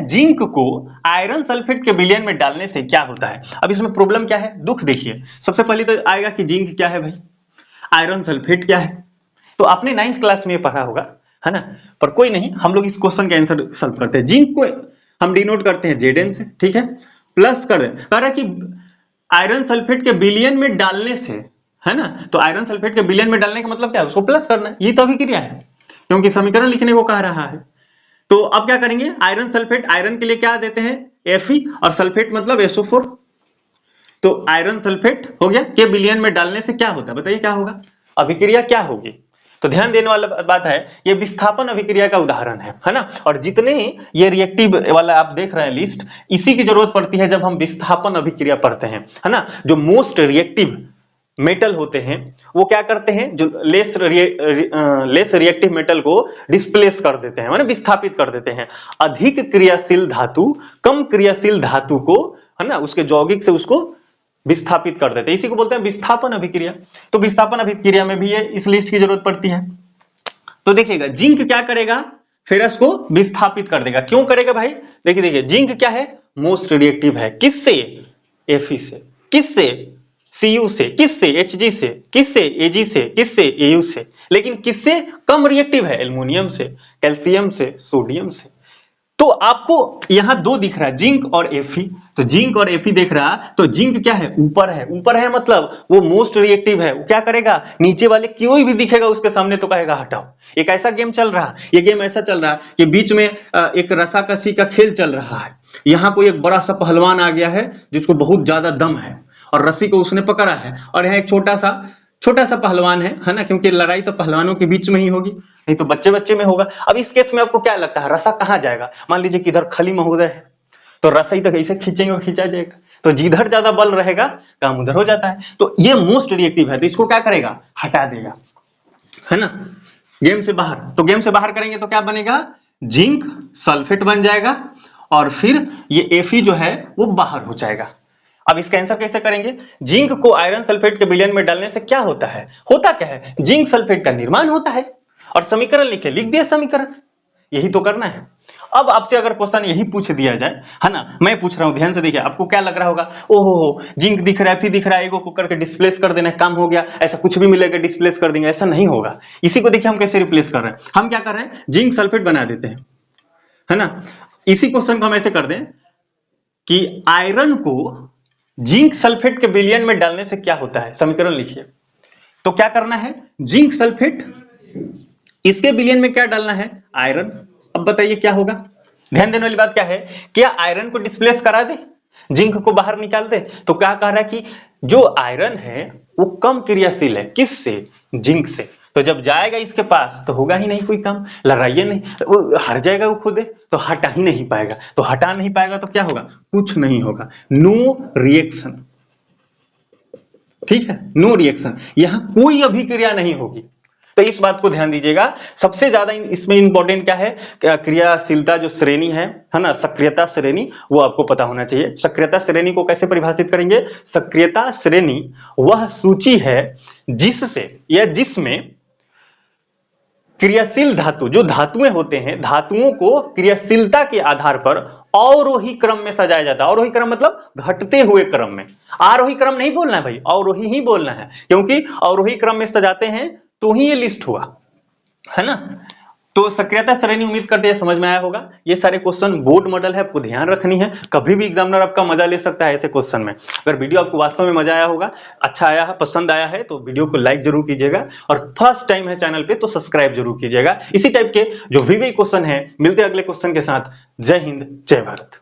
Zinc को iron sulphate के विलयन में डालने से क्या होता है। अब इसमें प्रॉब्लम क्या है, दुख देखिए। सबसे पहले तो आएगा कि जिंक क्या है भाई, आयरन सल्फेट क्या है। तो आपने 9th क्लास में पढ़ा होगा, है ना, पर कोई नहीं, हम लोग इस क्वेश्चन का आंसर सॉल्व करते हैं। जिंक को हम डिनोट करते हैं Zn से, ठीक है, प्लस कर दें, कह रहा है कि आयरन सल्फेट के विलयन में डालने से, है ना, तो आयरन सल्फेट के विलयन में डालने का मतलब क्या है, उसको प्लस करना है, ये तो अभिक्रिया है, क्योंकि समीकरण लिखने को कह रहा है। तो अब क्या करेंगे, आयरन सल्फेट, आयरन के लिए क्या देते हैं Fe, और सल्फेट मतलब SO4। तो आयरन सल्फेट हो गया के विलयन में डालने से क्या होता है, बताइए क्या होगा, अभिक्रिया क्या होगी। तो ध्यान देने वाला बात है, ये विस्थापन अभिक्रिया का उदाहरण है ना। और जितने ये रिएक्टिव वाला आप देख रहे हैं लिस्ट, इसी की जरूरत पड़ती है जब हम विस्थापन अभिक्रिया पढ़ते हैं, है ना। जो मोस्ट रिएक्टिव मेटल होते हैं वो क्या करते हैं, जो लेस रिएक्टिव मेटल को डिस्प्लेस कर देते हैं, माने विस्थापित कर देते हैं। अधिक क्रियाशील धातु कम क्रियाशील धातु को, है ना, उसके यौगिक से उसको विस्थापित कर देते हैं, इसी को बोलते हैं विस्थापन अभिक्रिया। तो विस्थापन अभिक्रिया में भी ये इस लिस्ट की जरूरत पड़ती है। तो देखिएगा जिंक क्या करेगा, फेरस को विस्थापित कर देगा। क्यों करेगा भाई, देखिए जिंक क्या है, मोस्ट रिएक्टिव है, किससे, Fe से, किससे, Cu से, किससे, Hg से, किससे, Ag से, किससे, Au से, लेकिन किससे कम रिएक्टिव है, एल्युमिनियम से, कैल्शियम से, सोडियम से। तो आपको यहां दो दिख रहा है, जिंक और Fe। तो जिंक और Fe देख रहा, तो जिंक क्या है, ऊपर है, ऊपर है मतलब वो मोस्ट रिएक्टिव है, वो क्या करेगा, नीचे वाले कोई भी दिखेगा उसके सामने तो कहेगा हटाओ। एक ऐसा गेम चल रहा, ये गेम ऐसा चल रहा कि बीच में एक रस्साकसी का खेल चल रहा है। यहाँ कोई एक बड़ा सा पहलवान आ गया है जिसको बहुत ज्यादा दम है और रस्सी को उसने पकड़ा है, और यहाँ एक छोटा सा पहलवान है ना, क्योंकि लड़ाई तो पहलवानों के बीच में ही होगी, नहीं तो बच्चे बच्चे में होगा। अब इस केस में आपको क्या लगता है, रस्सा कहां जाएगा, मान लीजिए कि इधर खली महोदय है, तो रस्सा ही तो कैसे खींचेंगे, खींचा जाएगा, तो जिधर ज्यादा बल रहेगा काम उधर हो जाता है। तो ये मोस्ट रिएक्टिव है, तो इसको क्या करेगा, हटा देगा, है ना, गेम से बाहर। तो गेम से बाहर करेंगे तो क्या बनेगा, जिंक सल्फेट बन जाएगा, और फिर ये Fe जो है वो बाहर हो जाएगा। अब इसका आंसर कैसे करेंगे, जिंक को आयरन सल्फेट के विलयन में डालने से क्या होता है, होता क्या है, जिंक सल्फेट का निर्माण होता है। और समीकरण लिखे, लिख दिया समीकरण, यही तो करना है। अब आपसे अगर क्वेश्चन यही पूछ दिया जाए, है ना, मैं पूछ रहा हूं, ध्यान से देखिए, आपको क्या लग रहा होगा, ओहो जिंक दिख रहा है, Fe दिख रहा है, एगो को करके डिस्प्लेस कर देना, काम हो गया, ऐसा कुछ भी मिलेगा डिस्प्लेस कर देंगे, ऐसा नहीं होगा। इसी को देखिए हम कैसे रिप्लेस कर रहे हैं, हम क्या कर रहे हैं, जिंक सल्फेट बना देते हैं, है ना। इसी क्वेश्चन को हम ऐसे कर दें कि आयरन को जिंक सल्फेट के विलयन में डालने से क्या होता है, समीकरण लिखिए। तो क्या करना है, जिंक सल्फेट, इसके विलयन में क्या डालना है, आयरन। अब बताइए क्या होगा, ध्यान देने वाली बात क्या है, क्या आयरन को डिस्प्लेस करा दे, जिंक को बाहर निकाल दे। तो क्या कह रहा है कि जो आयरन है वो कम क्रियाशील है, किससे, जिंक से। तो जब जाएगा इसके पास तो होगा ही नहीं कोई काम, लड़ाइए नहीं, वो हट जाएगा वो खुद, तो हटा ही नहीं पाएगा। तो हटा नहीं पाएगा तो क्या होगा, कुछ नहीं होगा, नो रिएक्शन, ठीक है, नो रिएक्शन, यहां कोई अभिक्रिया नहीं होगी। तो इस बात को ध्यान दीजिएगा। सबसे ज्यादा इसमें इंपॉर्टेंट क्या है, क्रियाशीलता जो श्रेणी है ना, सक्रियता श्रेणी, वो आपको पता होना चाहिए। सक्रियता श्रेणी को कैसे परिभाषित करेंगे, सक्रियता श्रेणी वह सूची है जिससे या जिसमें क्रियाशील धातु, जो धातुएं होते हैं, धातुओं को क्रियाशीलता के आधार पर अवरोही क्रम में सजाया जाता है। अवरोही क्रम मतलब घटते हुए क्रम में, आरोही क्रम नहीं बोलना है भाई, अवरोही ही बोलना है, क्योंकि अवरोही क्रम में सजाते हैं तो ही ये लिस्ट हुआ, है ना। तो सक्रियता श्रेणी उम्मीद करते हैं समझ में आया होगा। ये सारे क्वेश्चन बोर्ड मॉडल है, आपको ध्यान रखनी है, कभी भी एग्जामिनर आपका मजा ले सकता है ऐसे क्वेश्चन में। अगर वीडियो आपको वास्तव में मजा आया होगा, अच्छा आया है, पसंद आया है, तो वीडियो को लाइक जरूर कीजिएगा, और फर्स्ट टाइम है चैनल पे तो सब्सक्राइब जरूर कीजिएगा। इसी टाइप के जो भी क्वेश्चन है, मिलते हैं अगले क्वेश्चन के साथ। जय हिंद, जय भारत।